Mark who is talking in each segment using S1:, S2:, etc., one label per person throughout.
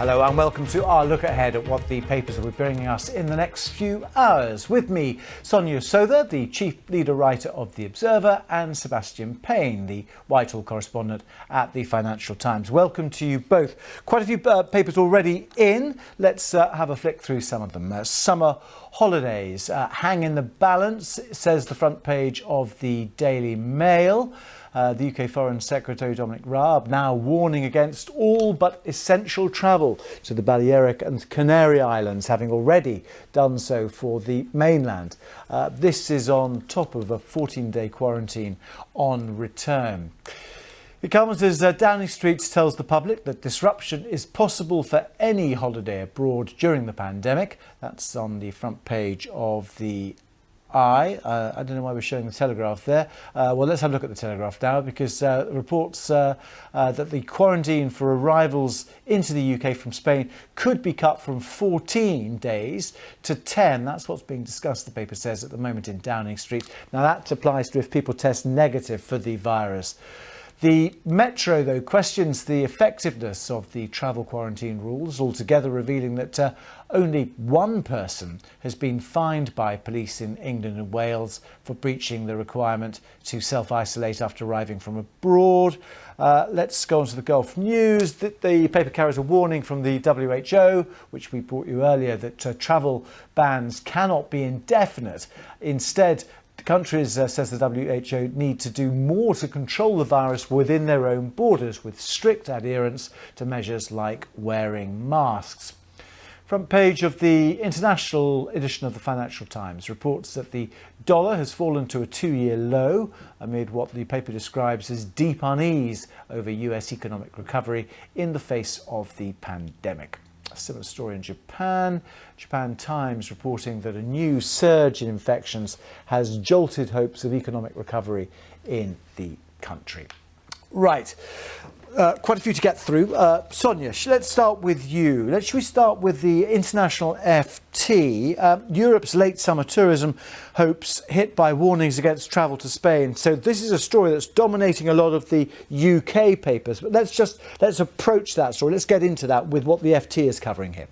S1: Hello and welcome to our look ahead at what the papers will be bringing us in the next few hours. With me, Sonia Sodha, the chief leader writer of The Observer, and Sebastian Payne, the Whitehall Correspondent at the Financial Times. Welcome to you both. Quite a few papers already in. Let's have a flick through some of them. Summer holidays hang in the balance, says the front page of the Daily Mail. The UK Foreign Secretary Dominic Raab now warning against all but essential travel to the Balearic and Canary Islands, having already done so for the mainland. This is on top of a 14-day quarantine on return. It comes as Downing Street tells the public that disruption is possible for any holiday abroad during the pandemic. That's on the front page of the I don't know why we're showing the Telegraph there. Well, let's have a look at the Telegraph now, because reports that the quarantine for arrivals into the UK from Spain could be cut from 14 days to 10. That's what's being discussed, the paper says, at the moment in Downing Street. Now, that applies to if people test negative for the virus. The Metro, though, questions the effectiveness of the travel quarantine rules altogether, revealing that only one person has been fined by police in England and Wales for breaching the requirement to self-isolate after arriving from abroad. Let's go on to the Gulf News. The paper carries a warning from the WHO, which we brought you earlier, that travel bans cannot be indefinite. Instead, countries, says the WHO, need to do more to control the virus within their own borders, with strict adherence to measures like wearing masks. Front page of the international edition of the Financial Times reports that the dollar has fallen to a two-year low amid what the paper describes as deep unease over US economic recovery in the face of the pandemic. A similar story in Japan. Japan Times reporting that a new surge in infections has jolted hopes of economic recovery in the country. Right. Quite a few to get through. Sonia, let's start with you. Should we start with the international FT? Europe's late summer tourism hopes hit by warnings against travel to Spain. So this is a story that's dominating a lot of the UK papers. But let's approach that story. Let's get into that with what the FT is covering here.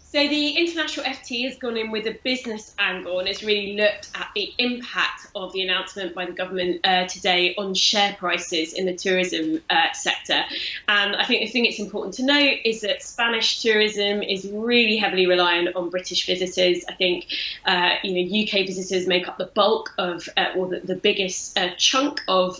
S2: So the international FT has gone in with a business angle and has really looked at the impact of the announcement by the government today on share prices in the tourism sector. And I think the thing it's important to note is that Spanish tourism is really heavily reliant on British visitors. I think UK visitors make up the bulk of, or the biggest chunk of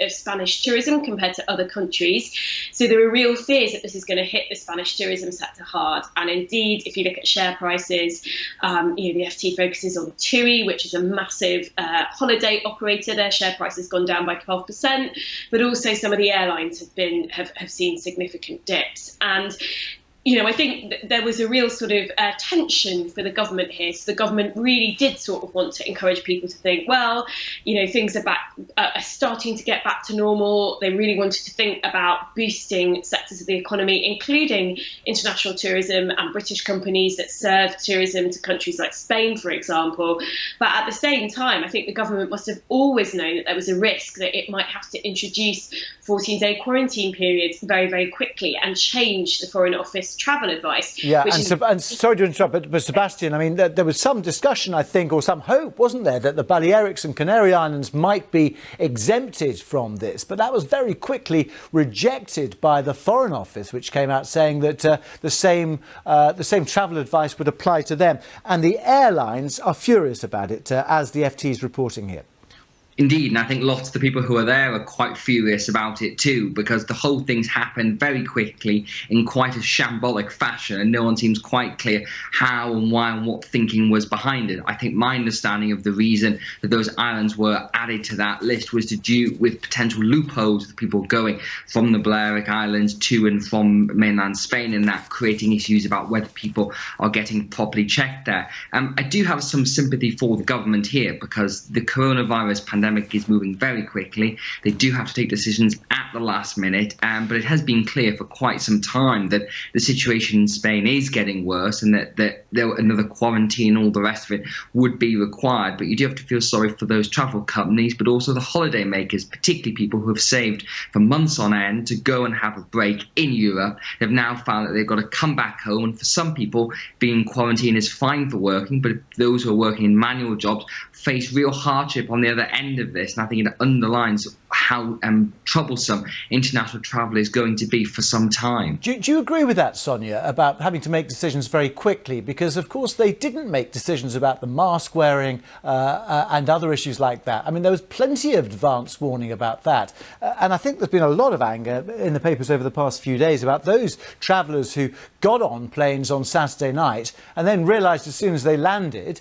S2: Spanish tourism compared to other countries. So there are real fears that this is going to hit the Spanish tourism sector hard. And indeed, if you look at share prices, the FT focuses on TUI, which is a massive holiday operator. Their share price has gone down by 12%, but also some of the airlines have seen significant dips. And I think there was a real sort of tension for the government here. So the government really did sort of want to encourage people to think, well, things are starting to get back to normal. They really wanted to think about boosting sectors of the economy, including international tourism and British companies that serve tourism to countries like Spain, for example. But at the same time, I think the government must have always known that there was a risk that it might have to introduce 14-day quarantine periods very, very quickly and change the Foreign Office travel advice.
S1: Yeah, and sorry to interrupt, but Sebastian, I mean, there was some discussion, I think, or some hope, wasn't there, that the Balearics and Canary Islands might be exempted from this. But that was very quickly rejected by the Foreign Office, which came out saying that the same travel advice would apply to them. And the airlines are furious about it, as the FT is reporting here.
S3: Indeed, and I think lots of the people who are there are quite furious about it too, because the whole thing's happened very quickly in quite a shambolic fashion, and no one seems quite clear how and why and what thinking was behind it. I think my understanding of the reason that those islands were added to that list was to do with potential loopholes of people going from the Balearic Islands to and from mainland Spain, and that creating issues about whether people are getting properly checked there. I do have some sympathy for the government here, because the coronavirus pandemic pandemic is moving very quickly. They do have to take decisions at the last minute, but it has been clear for quite some time that the situation in Spain is getting worse, and that another quarantine and all the rest of it would be required. But you do have to feel sorry for those travel companies, but also the holiday makers, particularly people who have saved for months on end to go and have a break in Europe. They've now found that they've got to come back home, and for some people, being in quarantine is fine for working, but those who are working in manual jobs face real hardship on the other end of this. And I think it underlines how troublesome international travel is going to be for some time.
S1: Do you agree with that, Sonia, about having to make decisions very quickly? Because, of course, they didn't make decisions about the mask wearing and other issues like that. I mean, there was plenty of advance warning about that. And I think there's been a lot of anger in the papers over the past few days about those travellers who got on planes on Saturday night and then realised as soon as they landed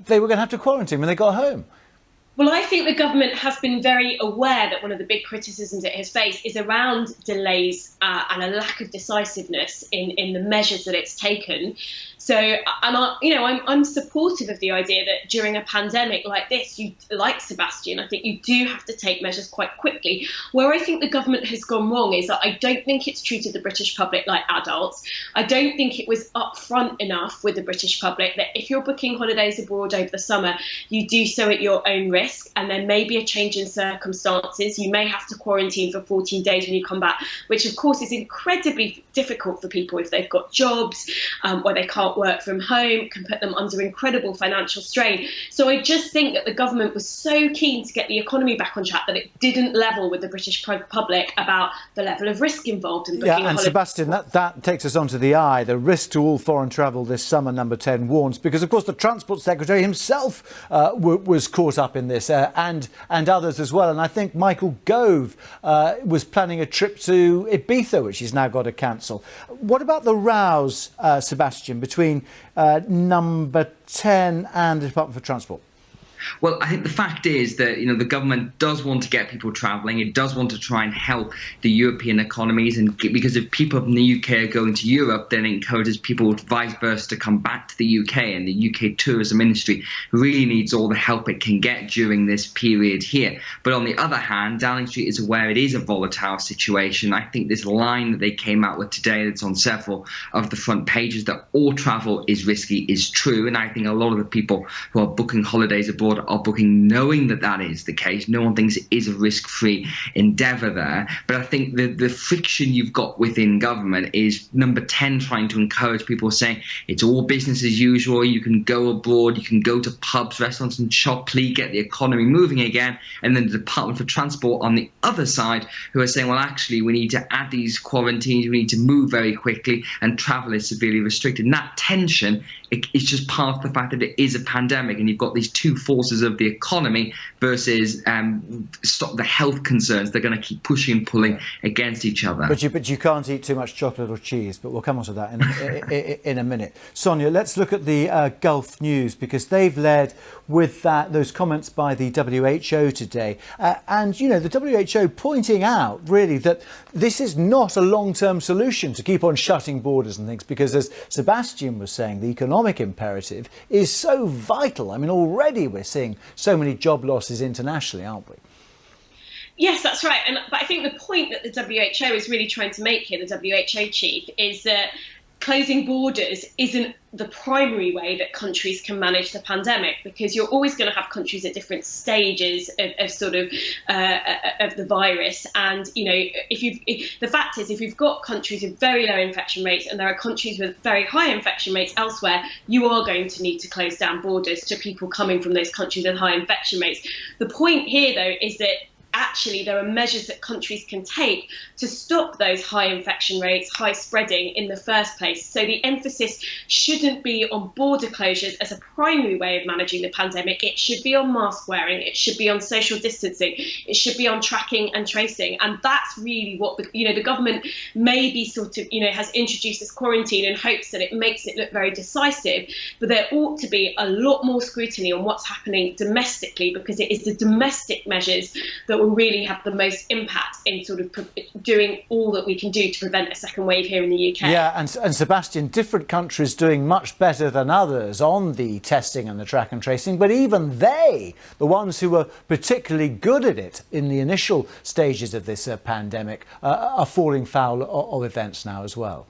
S1: they were going to have to quarantine when they got home.
S2: Well, I think the government has been very aware that one of the big criticisms it has faced is around delays and a lack of decisiveness in the measures that it's taken. So, I'm supportive of the idea that during a pandemic like this, like Sebastian, I think you do have to take measures quite quickly. Where I think the government has gone wrong is that I don't think it's treated the British public like adults. I don't think it was upfront enough with the British public that if you're booking holidays abroad over the summer, you do so at your own risk, and there may be a change in circumstances. You may have to quarantine for 14 days when you come back, which of course is incredibly difficult for people if they've got jobs where they can't work from home, can put them under incredible financial strain. So I just think that the government was so keen to get the economy back on track that it didn't level with the British public about the level of risk involved in booking a holiday.
S1: And Sebastian, that takes us onto the eye. The risk to all foreign travel this summer, Number 10 warns, because of course the Transport Secretary himself was caught up in this and others as well. And I think Michael Gove was planning a trip to Ibiza, which he's now got to cancel. What about the rows, Sebastian, between Number 10 and the Department for Transport?
S3: Well, I think the fact is that, the government does want to get people travelling. It does want to try and help the European economies. And because if people in the UK are going to Europe, then it encourages people vice versa to come back to the UK. And the UK tourism industry really needs all the help it can get during this period here. But on the other hand, Downing Street is aware it is a volatile situation. I think this line that they came out with today that's on several of the front pages, that all travel is risky, is true. And I think a lot of the people who are booking holidays abroad are booking knowing that that is the case. No one thinks it is a risk-free endeavour there. But I think the friction you've got within government is Number 10 trying to encourage people, saying it's all business as usual. You can go abroad, you can go to pubs, restaurants and shop, please get the economy moving again. And then the Department for Transport on the other side, who are saying, well, actually, we need to add these quarantines, we need to move very quickly, and travel is severely restricted. And that tension, it's just part of the fact that it is a pandemic, and you've got these two forces of the economy versus stop the health concerns. They're going to keep pushing and pulling against each other.
S1: But you can't eat too much chocolate or cheese, but we'll come on to that in a minute. Sonia, let's look at the Gulf News, because they've led with those comments by the WHO today. And, the WHO pointing out really that this is not a long-term solution to keep on shutting borders and things, because as Sebastian was saying, the economic imperative is so vital. I mean, already we're seeing so many job losses internationally, aren't we?
S2: Yes, that's right. But I think the point that the WHO is really trying to make here, the WHO chief, is that closing borders isn't the primary way that countries can manage the pandemic, because you're always going to have countries at different stages of the virus. And the fact is, if you've got countries with very low infection rates and there are countries with very high infection rates elsewhere, you are going to need to close down borders to people coming from those countries with high infection rates. The point here, though, is that actually there are measures that countries can take to stop those high infection rates, high spreading in the first place. So the emphasis shouldn't be on border closures as a primary way of managing the pandemic. It should be on mask wearing, it should be on social distancing, it should be on tracking and tracing. And that's really what the government maybe has introduced this quarantine in hopes that it makes it look very decisive. But there ought to be a lot more scrutiny on what's happening domestically, because it is the domestic measures that will will really have the most impact in sort of doing all that we can do to prevent a second wave here in the UK.
S1: Yeah, and Sebastian, different countries doing much better than others on the testing and the track and tracing, but even they, the ones who were particularly good at it in the initial stages of this pandemic, are falling foul of events now as well.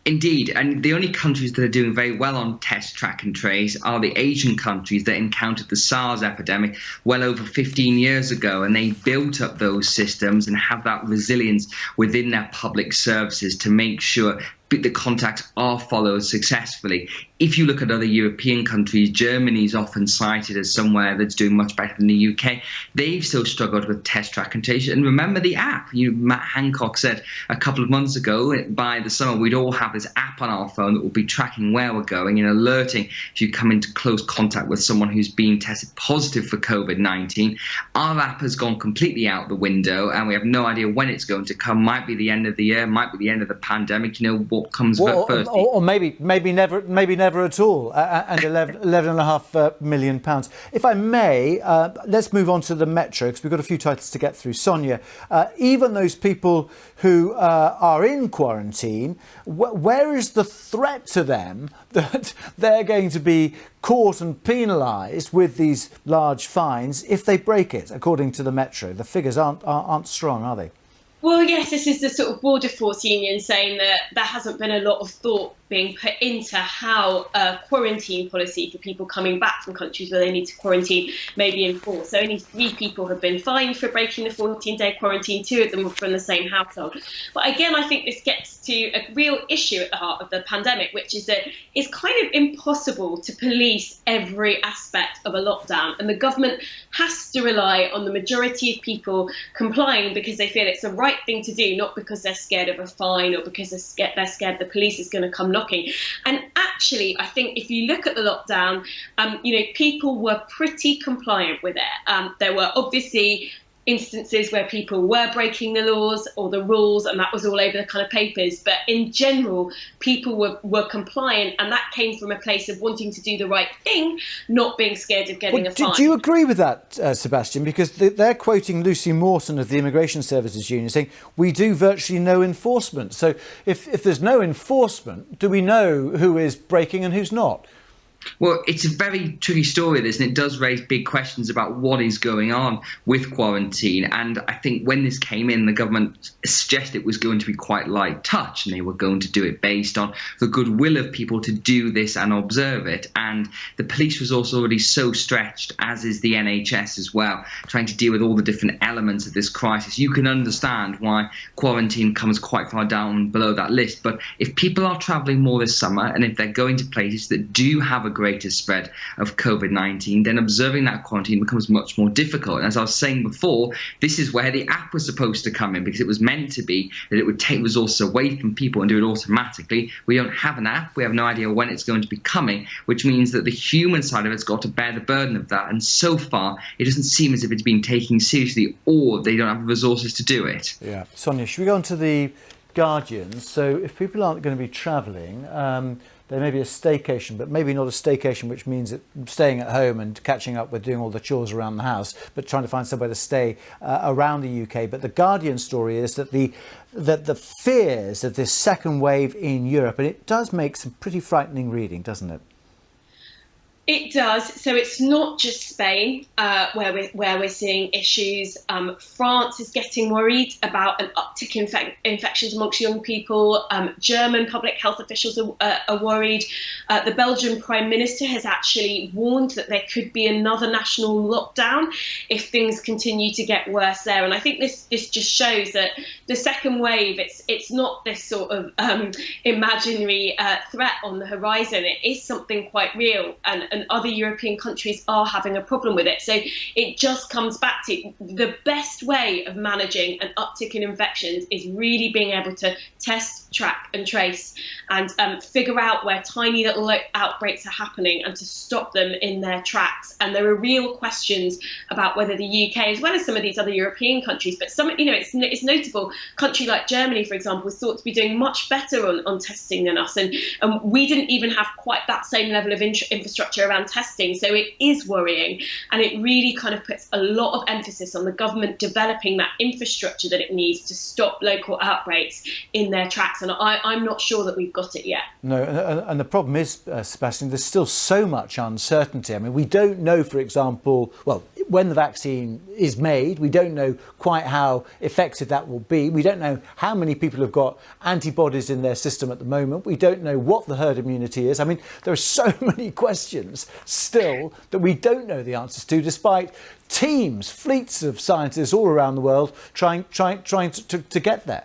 S3: Indeed, and the only countries that are doing very well on test, track and trace are the Asian countries that encountered the SARS epidemic well over 15 years ago, and they built up those systems and have that resilience within their public services to make sure the contacts are followed successfully. If you look at other European countries, Germany is often cited as somewhere that's doing much better than the UK. They've still struggled with test, track and trace. And remember the app. Matt Hancock said a couple of months ago, by the summer, we'd all have this app on our phone that will be tracking where we're going and alerting if you come into close contact with someone who's been tested positive for COVID-19. Our app has gone completely out the window, and we have no idea when it's going to come. Might be the end of the year, might be the end of the pandemic. What comes first?
S1: Or maybe never at all, and £11.5 million. If I may, let's move on to the Metro, because we've got a few titles to get through. Sonia, even those people who are in quarantine, where is the threat to them that they're going to be caught and penalised with these large fines if they break it, according to the Metro? The figures aren't strong, are they?
S2: Well, yes, this is the sort of Border Force Union saying that there hasn't been a lot of thought being put into how a quarantine policy for people coming back from countries where they need to quarantine may be enforced. So only 3 people have been fined for breaking the 14-day quarantine. 2 of them were from the same household. But again, I think this gets to a real issue at the heart of the pandemic, which is that it's kind of impossible to police every aspect of a lockdown. And the government has to rely on the majority of people complying because they feel it's the right thing to do, not because they're scared of a fine or because they're scared the police is going to come knocking. And actually, I think if you look at the lockdown, people were pretty compliant with it. There were obviously instances where people were breaking the laws or the rules, and that was all over the kind of papers. But in general, people were compliant, and that came from a place of wanting to do the right thing, not being scared of getting a fine.
S1: Do you agree with that, Sebastian? Because they're quoting Lucy Mawson of the Immigration Services Union saying, we do virtually no enforcement. So if there's no enforcement, do we know who is breaking and who's not?
S3: Well, it's a very tricky story, this, and it does raise big questions about what is going on with quarantine. And I think when this came in, the government suggested it was going to be quite light touch, and they were going to do it based on the goodwill of people to do this and observe it. And the police was also already so stretched, as is the NHS as well, trying to deal with all the different elements of this crisis. You can understand why quarantine comes quite far down below that list. But if people are travelling more this summer, and if they're going to places that do have a greater spread of COVID-19, then observing that quarantine becomes much more difficult. And as I was saying before, this is where the app was supposed to come in, because it was meant to be that it would take resources away from people and do it automatically. We don't have an app. We have no idea when it's going to be coming, which means that the human side of it's got to bear the burden of that. And so far, it doesn't seem as if it's being taken seriously, or they don't have the resources to do it.
S1: Yeah. Sonia, should we go on to the Guardians? So if people aren't going to be travelling, there may be a staycation, but maybe not a staycation, which means staying at home and catching up with doing all the chores around the house, but trying to find somewhere to stay around the UK. But the Guardian story is that the fears of this second wave in Europe, and it does make some pretty frightening reading, doesn't it?
S2: It does. So it's not just Spain where we're seeing issues. France is getting worried about an uptick in infections amongst young people. German public health officials are worried. The Belgian Prime Minister has actually warned that there could be another national lockdown if things continue to get worse there. And I think this just shows that the second wave, it's not this sort of imaginary threat on the horizon. It is something quite real, and other European countries are having a problem with it. So it just comes back to the best way of managing an uptick in infections is really being able to test, track and trace and figure out where tiny little outbreaks are happening and to stop them in their tracks. And there are real questions about whether the UK, as well as some of these other European countries, but some, it's notable, a country like Germany, for example, is thought to be doing much better on testing than us. And we didn't even have quite that same level of infrastructure around testing. So it is worrying. And it really kind of puts a lot of emphasis on the government developing that infrastructure that it needs to stop local outbreaks in their tracks. And I'm not sure that we've got it yet. No,
S1: and the problem is, Sebastian, there's still so much uncertainty. I mean, we don't know, for example, well, when the vaccine is made, we don't know quite how effective that will be. We don't know how many people have got antibodies in their system at the moment. We don't know what the herd immunity is. I mean, there are so many questions still that we don't know the answers to, despite teams, fleets of scientists all around the world trying to get there.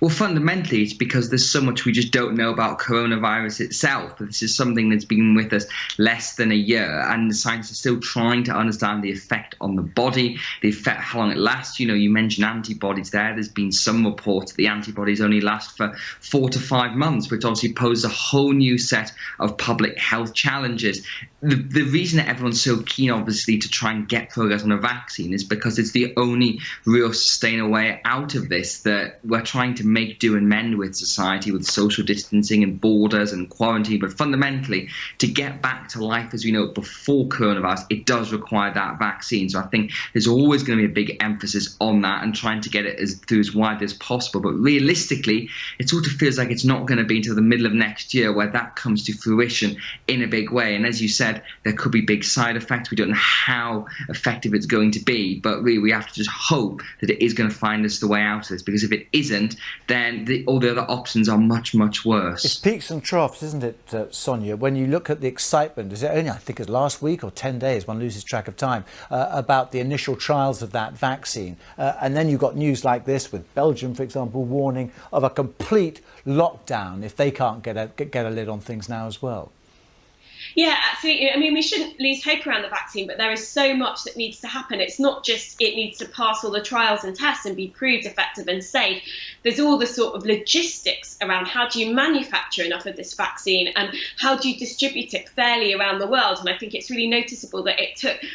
S3: Well, fundamentally, it's because there's so much we just don't know about coronavirus itself. This is something that's been with us less than a year, and the scientists are still trying to understand the effect on the body, the effect, how long it lasts. You mentioned antibodies there. There's been some reports that the antibodies only last for 4 to 5 months, which obviously poses a whole new set of public health challenges. The reason that everyone's so keen, obviously, to try and get progress on a vaccine is because it's the only real sustainable way out of this, that we're trying to make do and mend with society, with social distancing and borders and quarantine. But fundamentally, to get back to life as we know it before coronavirus, it does require that vaccine. So I think there's always going to be a big emphasis on that and trying to get it through as wide as possible. But realistically, it sort of feels like it's not going to be until the middle of next year where that comes to fruition in a big way. And as you said, there could be big side effects. We don't know how effective it's going to be, but really we have to just hope that it is going to find us the way out of this, because if it isn't, then all the other options are much, much worse.
S1: It's peaks and troughs, isn't it, Sonia? When you look at the excitement, is it only, I think it's last week or 10 days, one loses track of time, about the initial trials of that vaccine. And then you've got news like this with Belgium, for example, warning of a complete lockdown if they can't get a lid on things now as well.
S2: Yeah, absolutely. I mean, we shouldn't lose hope around the vaccine, but there is so much that needs to happen. It's not just it needs to pass all the trials and tests and be proved effective and safe. There's all the sort of logistics around how do you manufacture enough of this vaccine and how do you distribute it fairly around the world. And I think it's really noticeable that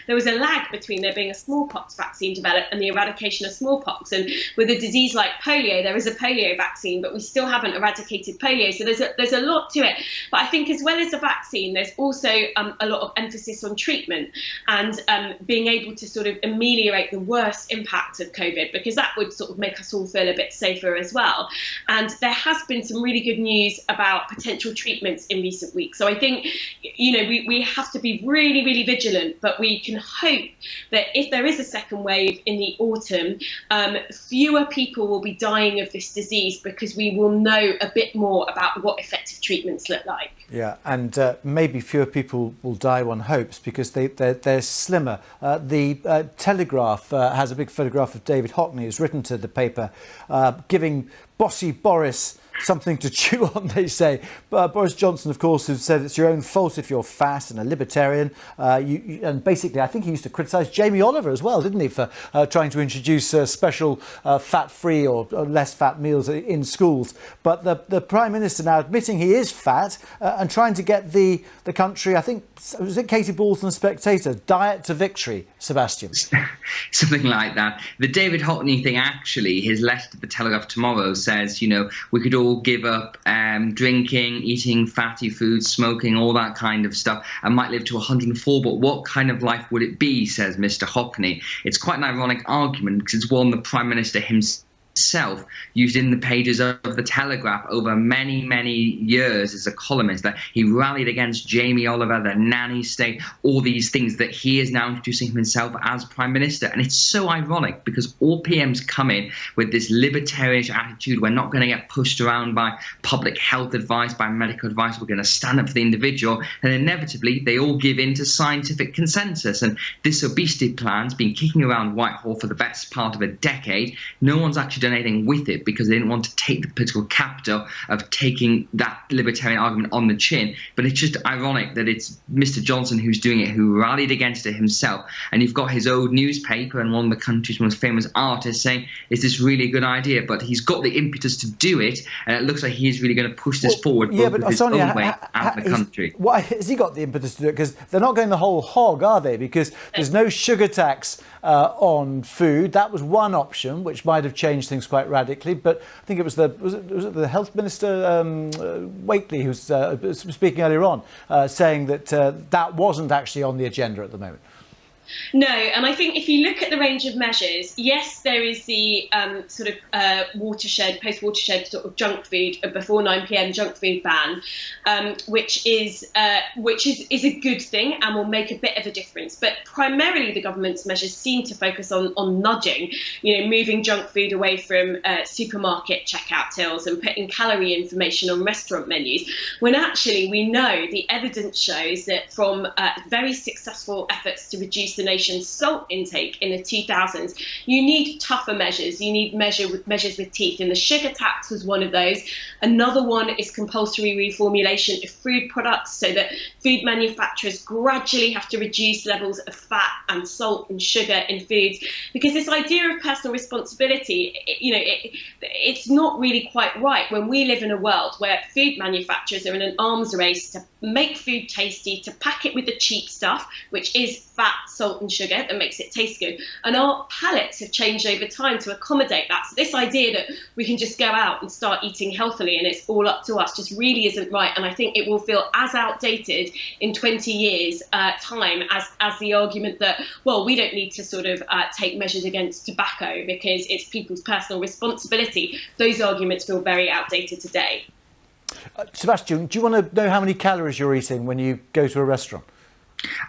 S2: there was a lag between there being a smallpox vaccine developed and the eradication of smallpox. And with a disease like polio, there is a polio vaccine, but we still haven't eradicated polio. So there's a lot to it. But I think as well as the vaccine, there's also a lot of emphasis on treatment and being able to sort of ameliorate the worst impact of COVID, because that would sort of make us all feel a bit safer as well. And there has been some really good news about potential treatments in recent weeks. So I think, we have to be really, really vigilant, but we can hope that if there is a second wave in the autumn, fewer people will be dying of this disease because we will know a bit more about what effective treatments look like.
S1: Yeah, and maybe fewer people will die, one hopes, because they're slimmer. The Telegraph has a big photograph of David Hockney, who's written to the paper, giving bossy Boris something to chew on, they say. Boris Johnson, of course, has said it's your own fault if you're fat and a libertarian. And basically, I think he used to criticise Jamie Oliver as well, didn't he, for trying to introduce special fat-free or less fat meals in schools. But the Prime Minister now admitting he is fat and trying to get the country, I think, was it Katie Balls and the Spectator, diet to victory, Sebastian?
S3: Something like that. The David Hockney thing, actually, his letter to the Telegraph tomorrow says, we could all give up drinking, eating fatty foods, smoking, all that kind of stuff, and might live to 104. But what kind of life would it be, says Mr. Hockney? It's quite an ironic argument because it's one the Prime Minister himself used in the pages of the Telegraph over many, many years as a columnist, that he rallied against Jamie Oliver, the nanny state, all these things that he is now introducing himself as Prime Minister. And it's so ironic because all PMs come in with this libertarian attitude. We're not going to get pushed around by public health advice, by medical advice. We're going to stand up for the individual. And inevitably, they all give in to scientific consensus. And this obesity plan's been kicking around Whitehall for the best part of a decade. No one's actually done anything with it because they didn't want to take the political capital of taking that libertarian argument on the chin. But it's just ironic that it's Mr. Johnson who's doing it, who rallied against it himself. And you've got his old newspaper and one of the country's most famous artists saying, is this really a good idea? But he's got the impetus to do it, and it looks like he's really going to push this forward, both with his
S1: Sonia,
S3: own way and the country.
S1: Why has he got the impetus to do it? Because they're not going the whole hog, are they? Because there's no sugar tax on food. That was one option, which might have changed things quite radically. But I think it was the Health Minister Whately who was speaking earlier on, saying that that wasn't actually on the agenda at the moment.
S2: No, and I think if you look at the range of measures, yes, there is the watershed, post-watershed sort of junk food before 9 p.m. junk food ban, which is a good thing and will make a bit of a difference. But primarily, the government's measures seem to focus on nudging, moving junk food away from supermarket checkout tills and putting calorie information on restaurant menus. When actually we know the evidence shows that from very successful efforts to reduce the nation's salt intake in the 2000s, you need tougher measures. You need measures with teeth, and the sugar tax was one of those. Another one is compulsory reformulation of food products, so that food manufacturers gradually have to reduce levels of fat and salt and sugar in foods, because this idea of personal responsibility, it's not really quite right when we live in a world where food manufacturers are in an arms race to make food tasty, to pack it with the cheap stuff, which is fat, salt and sugar, that makes it taste good. And our palates have changed over time to accommodate that. So this idea that we can just go out and start eating healthily and it's all up to us just really isn't right. And I think it will feel as outdated in 20 years time as the argument that, well, we don't need to sort of take measures against tobacco because it's people's personal responsibility. Those arguments feel very outdated today.
S1: Sebastian, do you want to know how many calories you're eating when you go to a restaurant?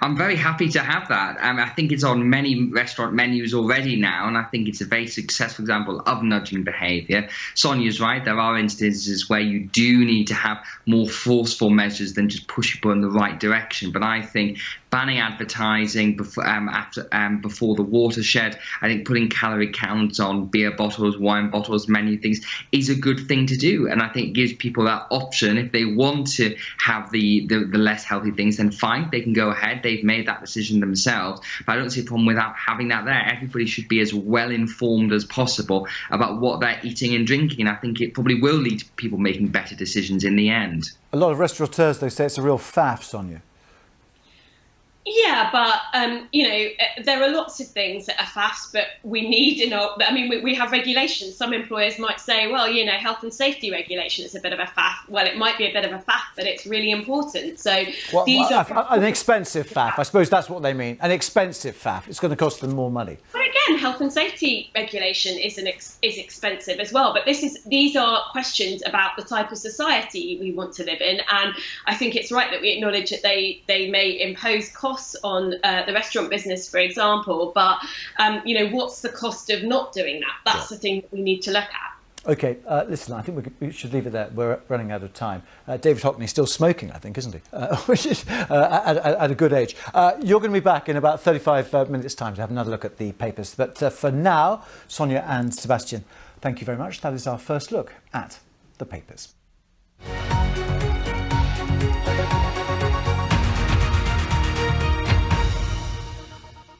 S3: I'm very happy to have that. I think it's on many restaurant menus already now, and I think it's a very successful example of nudging behaviour. Sonia's right. There are instances where you do need to have more forceful measures than just push people in the right direction. But I think banning advertising before the watershed, I think putting calorie counts on beer bottles, wine bottles, many things is a good thing to do. And I think it gives people that option. If they want to have the less healthy things, then fine, they can go ahead. They've made that decision themselves. But I don't see a problem without having that there. Everybody should be as well informed as possible about what they're eating and drinking. And I think it probably will lead to people making better decisions in the end. A
S1: lot of restaurateurs, they say it's a real faff, Sonia.
S2: Yeah, but, there are lots of things that are fast, but we need, we have regulations. Some employers might say, well, health and safety regulation is a bit of a faff. Well, it might be a bit of a faff, but it's really important. So these are
S1: an expensive faff. I suppose that's what they mean. An expensive faff. It's going to cost them more money.
S2: But again, health and safety regulation is expensive as well. But these are questions about the type of society we want to live in. And I think it's right that we acknowledge that they may impose costs on the restaurant business, for example, but what's the cost of not doing that? That's the thing that we need to look at.
S1: Okay, listen, I think we should leave it there. We're running out of time. David Hockney's still smoking, I think, isn't he? Which is at a good age. You're going to be back in about 35 minutes' time to have another look at the papers. But for now, Sonia and Sebastian, thank you very much. That is our first look at the papers.